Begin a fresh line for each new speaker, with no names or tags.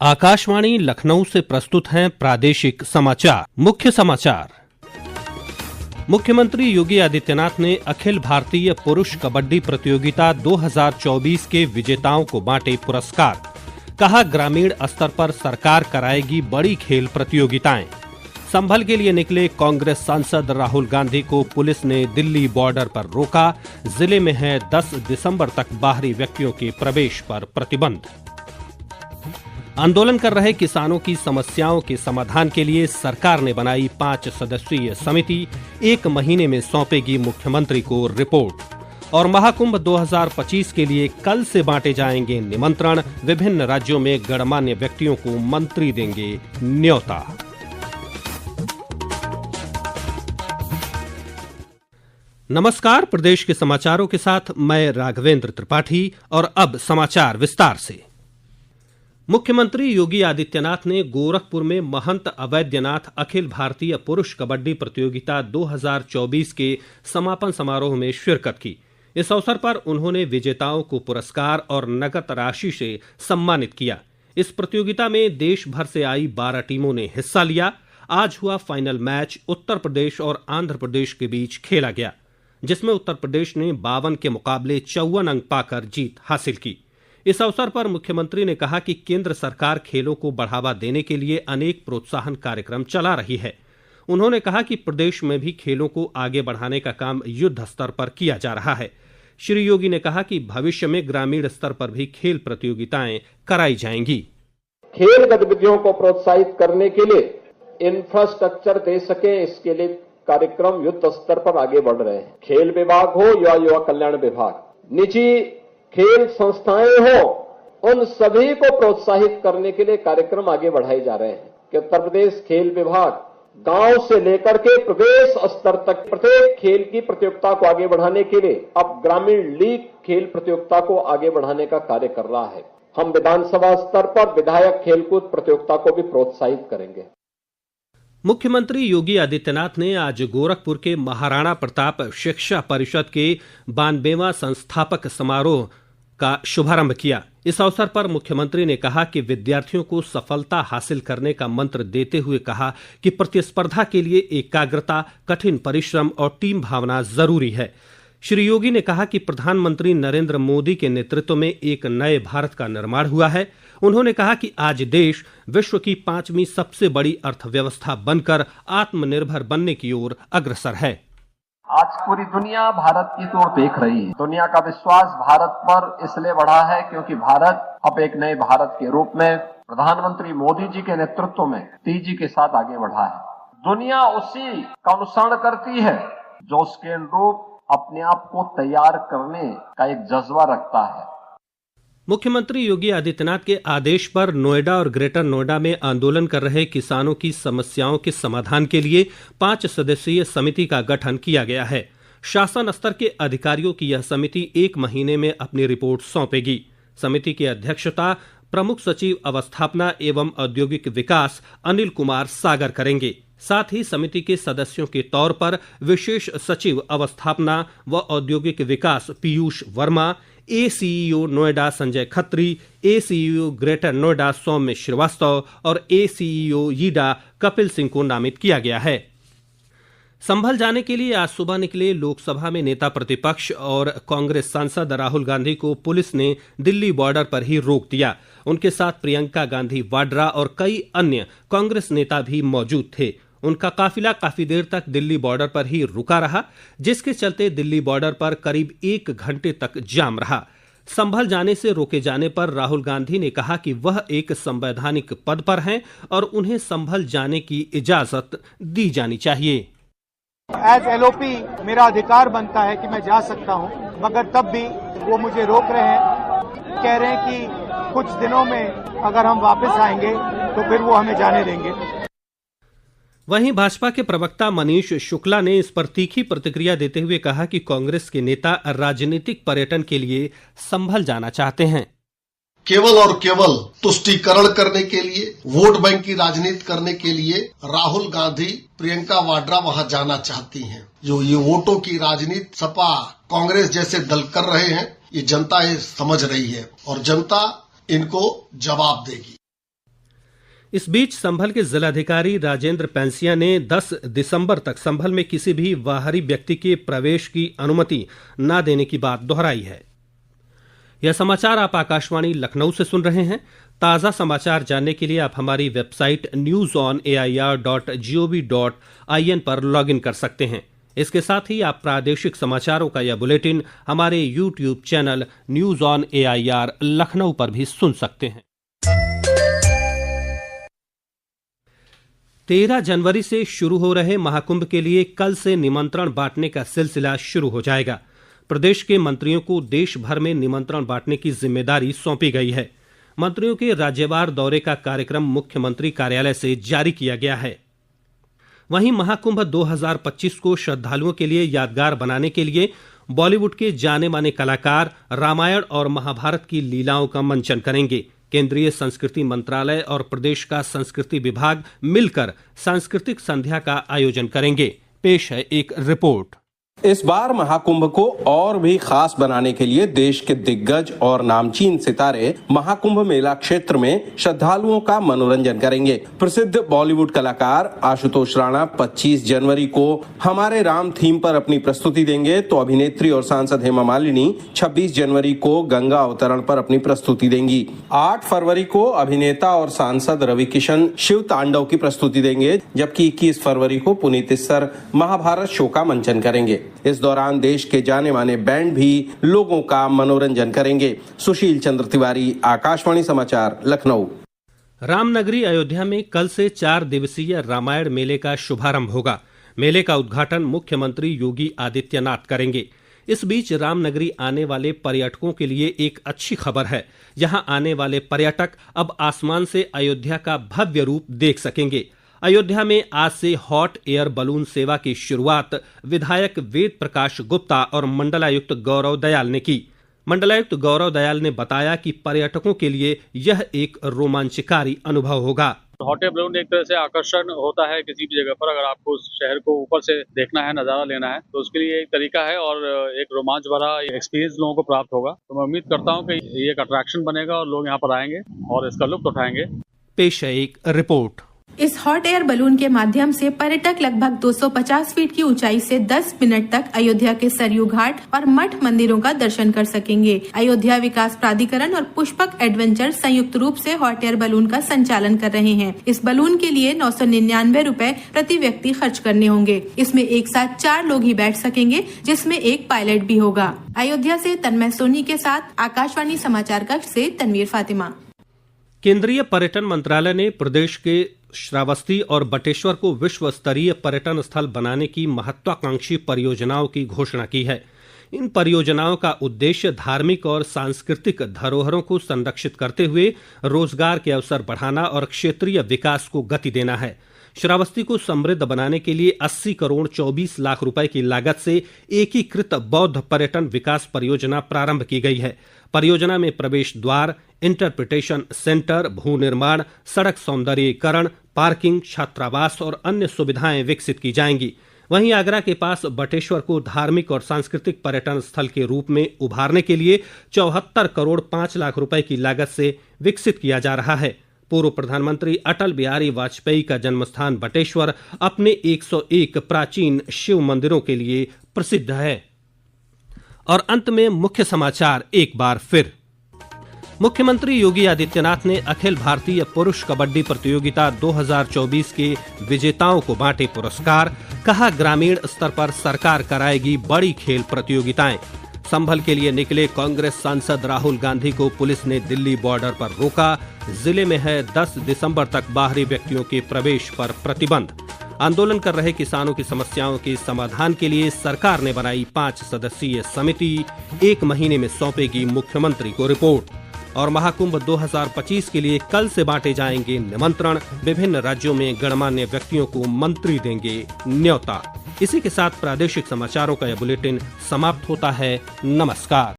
आकाशवाणी लखनऊ से प्रस्तुत हैं प्रादेशिक समाचार। मुख्य समाचार। मुख्यमंत्री योगी आदित्यनाथ ने अखिल भारतीय पुरुष कबड्डी प्रतियोगिता 2024 के विजेताओं को बांटे पुरस्कार। कहा, ग्रामीण स्तर पर सरकार कराएगी बड़ी खेल प्रतियोगिताएं। संभल के लिए निकले कांग्रेस सांसद राहुल गांधी को पुलिस ने दिल्ली बॉर्डर पर रोका। जिले में है 10 दिसंबर तक बाहरी व्यक्तियों के प्रवेश पर प्रतिबंध। आंदोलन कर रहे किसानों की समस्याओं के समाधान के लिए सरकार ने बनाई 5 सदस्यीय समिति, 1 महीने में सौंपेगी मुख्यमंत्री को रिपोर्ट। और महाकुंभ 2025 के लिए कल से बांटे जाएंगे निमंत्रण। विभिन्न राज्यों में गणमान्य व्यक्तियों को मंत्री देंगे न्योता। नमस्कार, प्रदेश के समाचारों के साथ मैं राघवेंद्र त्रिपाठी। और अब समाचार विस्तार से। मुख्यमंत्री योगी आदित्यनाथ ने गोरखपुर में महंत अवैद्यनाथ अखिल भारतीय पुरुष कबड्डी प्रतियोगिता 2024 के समापन समारोह में शिरकत की। इस अवसर पर उन्होंने विजेताओं को पुरस्कार और नकद राशि से सम्मानित किया। इस प्रतियोगिता में देश भर से आई 12 टीमों ने हिस्सा लिया। आज हुआ फाइनल मैच उत्तर प्रदेश और आंध्र प्रदेश के बीच खेला गया, जिसमें उत्तर प्रदेश ने 52 के मुकाबले 54 अंक पाकर जीत हासिल की। इस अवसर पर मुख्यमंत्री ने कहा कि केंद्र सरकार खेलों को बढ़ावा देने के लिए अनेक प्रोत्साहन कार्यक्रम चला रही है। उन्होंने कहा कि प्रदेश में भी खेलों को आगे बढ़ाने का काम युद्ध स्तर पर किया जा रहा है। श्री योगी ने कहा कि भविष्य में ग्रामीण स्तर पर भी खेल प्रतियोगिताएं कराई जाएंगी।
खेल गतिविधियों को प्रोत्साहित करने के लिए इंफ्रास्ट्रक्चर दे सके, इसके लिए कार्यक्रम युद्ध स्तर पर आगे बढ़ रहे हैं। खेल विभाग हो या युवा कल्याण विभाग, निजी खेल संस्थाएं हो, उन सभी को प्रोत्साहित करने के लिए कार्यक्रम आगे बढ़ाए जा रहे हैं कि उत्तर प्रदेश खेल विभाग गांव से लेकर के प्रदेश स्तर तक प्रत्येक खेल की प्रतियोगिता को आगे बढ़ाने के लिए अब ग्रामीण लीग खेल प्रतियोगिता को आगे बढ़ाने का कार्य कर रहा है। हम विधानसभा स्तर पर विधायक खेलकूद प्रतियोगिता को भी प्रोत्साहित करेंगे।
मुख्यमंत्री योगी आदित्यनाथ ने आज गोरखपुर के महाराणा प्रताप शिक्षा परिषद के 92वां संस्थापक समारोह का शुभारंभ किया। इस अवसर पर मुख्यमंत्री ने कहा कि विद्यार्थियों को सफलता हासिल करने का मंत्र देते हुए कहा कि प्रतिस्पर्धा के लिए एकाग्रता, कठिन परिश्रम और टीम भावना जरूरी है। श्री योगी ने कहा कि प्रधानमंत्री नरेंद्र मोदी के नेतृत्व में एक नए भारत का निर्माण हुआ है। उन्होंने कहा कि आज देश विश्व की 5वीं सबसे बड़ी अर्थव्यवस्था बनकर आत्मनिर्भर बनने की ओर अग्रसर है।
आज पूरी दुनिया भारत की ओर देख रही है। दुनिया का विश्वास भारत पर इसलिए बढ़ा है क्योंकि भारत अब एक नए भारत के रूप में प्रधानमंत्री मोदी जी के नेतृत्व में तेजी के साथ आगे बढ़ा है। दुनिया उसी का अनुसरण करती है जो उसके अनुरूप अपने आप को तैयार करने का एक जज्बा रखता है।
मुख्यमंत्री योगी आदित्यनाथ के आदेश पर नोएडा और ग्रेटर नोएडा में आंदोलन कर रहे किसानों की समस्याओं के समाधान के लिए 5 सदस्यीय समिति का गठन किया गया है। शासन स्तर के अधिकारियों की यह समिति 1 महीने में अपनी रिपोर्ट सौंपेगी। समिति की अध्यक्षता प्रमुख सचिव अवस्थापना एवं औद्योगिक विकास अनिल कुमार सागर करेंगे। साथ ही समिति के सदस्यों के तौर पर विशेष सचिव अवस्थापना व औद्योगिक विकास Piyush Verma, ACEO Noida Sanjay Khatri, ACEO Greater Noida Saumya Srivastava और एसीईओ यीडा कपिल सिंह को नामित किया गया है। संभल जाने के लिए आज सुबह निकले लोकसभा में नेता प्रतिपक्ष और कांग्रेस सांसद राहुल गांधी को पुलिस ने दिल्ली बॉर्डर पर ही रोक दिया। उनके साथ प्रियंका गांधी वाड्रा और कई अन्य कांग्रेस नेता भी मौजूद थे। उनका काफिला काफी देर तक दिल्ली बॉर्डर पर ही रुका रहा, जिसके चलते दिल्ली बॉर्डर पर करीब 1 घंटे तक जाम रहा। संभल जाने से रोके जाने पर राहुल गांधी ने कहा कि वह एक संवैधानिक पद पर हैं और उन्हें संभल जाने की इजाजत दी जानी चाहिए।
एज एलओपी मेरा अधिकार बनता है कि मैं जा सकता हूं, मगर तब भी वो मुझे रोक रहे हैं। कह रहे हैं कि कुछ दिनों में अगर हम वापस आएंगे तो फिर वो हमें जाने देंगे।
वहीं भाजपा के प्रवक्ता मनीष शुक्ला ने इस पर तीखी प्रतिक्रिया देते हुए कहा कि कांग्रेस के नेता राजनीतिक पर्यटन के लिए संभल जाना चाहते हैं।
केवल और केवल तुष्टीकरण करने के लिए, वोट बैंक की राजनीति करने के लिए राहुल गांधी, प्रियंका वाड्रा वहां जाना चाहती हैं। जो ये वोटों की राजनीति सपा कांग्रेस जैसे दल कर रहे हैं, ये जनता ये समझ रही है और जनता इनको जवाब देगी।
इस बीच संभल के जिलाधिकारी राजेंद्र पैंसिया ने 10 दिसंबर तक संभल में किसी भी बाहरी व्यक्ति के प्रवेश की अनुमति न देने की बात दोहराई है। यह समाचार आप आकाशवाणी लखनऊ से सुन रहे हैं। ताज़ा समाचार जानने के लिए आप हमारी वेबसाइट newsonair.gov.in पर लॉगिन कर सकते हैं। इसके साथ ही आप प्रादेशिक समाचारों का यह बुलेटिन हमारे YouTube channel news on AIR Lucknow पर भी सुन सकते हैं। 13 जनवरी से शुरू हो रहे महाकुंभ के लिए कल से निमंत्रण बांटने का सिलसिला शुरू हो जाएगा। प्रदेश के मंत्रियों को देश भर में निमंत्रण बांटने की जिम्मेदारी सौंपी गई है। मंत्रियों के राज्यवार दौरे का कार्यक्रम मुख्यमंत्री कार्यालय से जारी किया गया है। वहीं महाकुंभ 2025 को श्रद्धालुओं के लिए यादगार बनाने के लिए बॉलीवुड के जाने माने कलाकार रामायण और महाभारत की लीलाओं का मंचन करेंगे। केंद्रीय संस्कृति मंत्रालय और प्रदेश का संस्कृति विभाग मिलकर सांस्कृतिक संध्या का आयोजन करेंगे। पेश है एक रिपोर्ट।
इस बार महाकुंभ को और भी खास बनाने के लिए देश के दिग्गज और नामचीन सितारे महाकुंभ मेला क्षेत्र में श्रद्धालुओं का मनोरंजन करेंगे। प्रसिद्ध बॉलीवुड कलाकार आशुतोष राणा 25 जनवरी को हमारे राम थीम पर अपनी प्रस्तुति देंगे, तो अभिनेत्री और सांसद हेमा मालिनी 26 जनवरी को गंगा अवतरण पर अपनी प्रस्तुति देंगी। 8 फरवरी को अभिनेता और सांसद रवि किशन शिव तांडव की प्रस्तुति देंगे, जबकि 21 फरवरी को पुनीत इस्सर महाभारत शो का मंचन करेंगे। इस दौरान देश के जाने माने बैंड भी लोगों का मनोरंजन करेंगे। सुशील चंद्र तिवारी, आकाशवाणी समाचार, लखनऊ।
रामनगरी अयोध्या में कल से 4 दिवसीय रामायण मेले का शुभारंभ होगा। मेले का उद्घाटन मुख्यमंत्री योगी आदित्यनाथ करेंगे। इस बीच रामनगरी आने वाले पर्यटकों के लिए एक अच्छी खबर है। यहां आने वाले पर्यटक अब आसमान से अयोध्या का भव्य रूप देख सकेंगे। अयोध्या में आज से हॉट एयर बलून सेवा की शुरुआत विधायक वेद प्रकाश गुप्ता और मंडलायुक्त गौरव दयाल ने की। मंडलायुक्त गौरव दयाल ने बताया कि पर्यटकों के लिए यह एक रोमांचकारी अनुभव होगा।
हॉट एयर बलून एक तरह से आकर्षण होता है किसी भी जगह पर। अगर आपको उस शहर को ऊपर से देखना है, नजारा लेना है, तो उसके लिए एक तरीका है और एक रोमांच भरा एक्सपीरियंस लोगों को प्राप्त होगा। तो मैं उम्मीद करता हूं कि ये एक अट्रैक्शन बनेगा और लोग यहाँ पर आएंगे और इसका लुत्फ उठाएंगे।
पेश है एक रिपोर्ट।
इस हॉट एयर बलून के माध्यम से पर्यटक लगभग 250 फीट की ऊंचाई से 10 मिनट तक अयोध्या के सरयू घाट और मठ मंदिरों का दर्शन कर सकेंगे। अयोध्या विकास प्राधिकरण और पुष्पक एडवेंचर संयुक्त रूप से हॉट एयर बलून का संचालन कर रहे हैं। इस बलून के लिए 999 रुपए प्रति व्यक्ति खर्च करने होंगे। इसमें एक साथ 4 लोग ही बैठ सकेंगे, जिसमें एक पायलट भी होगा। अयोध्या से तन्मय सोनी के साथ आकाशवाणी समाचार कक्ष से तनवीर फातिमा।
केंद्रीय पर्यटन मंत्रालय ने प्रदेश के श्रावस्ती और बटेश्वर को विश्व स्तरीय पर्यटन स्थल बनाने की महत्वाकांक्षी परियोजनाओं की घोषणा की है। इन परियोजनाओं का उद्देश्य धार्मिक और सांस्कृतिक धरोहरों को संरक्षित करते हुए रोजगार के अवसर बढ़ाना और क्षेत्रीय विकास को गति देना है। श्रावस्ती को समृद्ध बनाने के लिए 80 करोड़ 24 लाख रुपए की लागत से एकीकृत बौद्ध पर्यटन विकास परियोजना प्रारंभ की गई है। परियोजना में प्रवेश द्वार, इंटरप्रिटेशन सेंटर, भू निर्माण, सड़क सौंदर्यीकरण, पार्किंग, छात्रावास और अन्य सुविधाएं विकसित की जाएंगी। वहीं आगरा के पास बटेश्वर को धार्मिक और सांस्कृतिक पर्यटन स्थल के रूप में उभारने के लिए 74 करोड़ 5 लाख रुपए की लागत से विकसित किया जा रहा है। पूर्व प्रधानमंत्री अटल बिहारी वाजपेयी का जन्मस्थान बटेश्वर अपने 101 प्राचीन शिव मंदिरों के लिए प्रसिद्ध है। और अंत में मुख्य समाचार एक बार फिर। मुख्यमंत्री योगी आदित्यनाथ ने अखिल भारतीय पुरुष कबड्डी प्रतियोगिता 2024 के विजेताओं को बांटे पुरस्कार। कहा, ग्रामीण स्तर पर सरकार कराएगी बड़ी खेल प्रतियोगिताएं। संभल के लिए निकले कांग्रेस सांसद राहुल गांधी को पुलिस ने दिल्ली बॉर्डर पर रोका। जिले में है 10 दिसंबर तक बाहरी व्यक्तियों के प्रवेश पर प्रतिबंध। आंदोलन कर रहे किसानों की समस्याओं के समाधान के लिए सरकार ने बनाई 5 सदस्यीय समिति, 1 महीने में सौंपेगी मुख्यमंत्री को रिपोर्ट। और महाकुंभ 2025 के लिए कल से बांटे जाएंगे निमंत्रण। विभिन्न राज्यों में गणमान्य व्यक्तियों को मंत्री देंगे न्योता। इसी के साथ प्रादेशिक समाचारों का यह बुलेटिन समाप्त होता है। नमस्कार।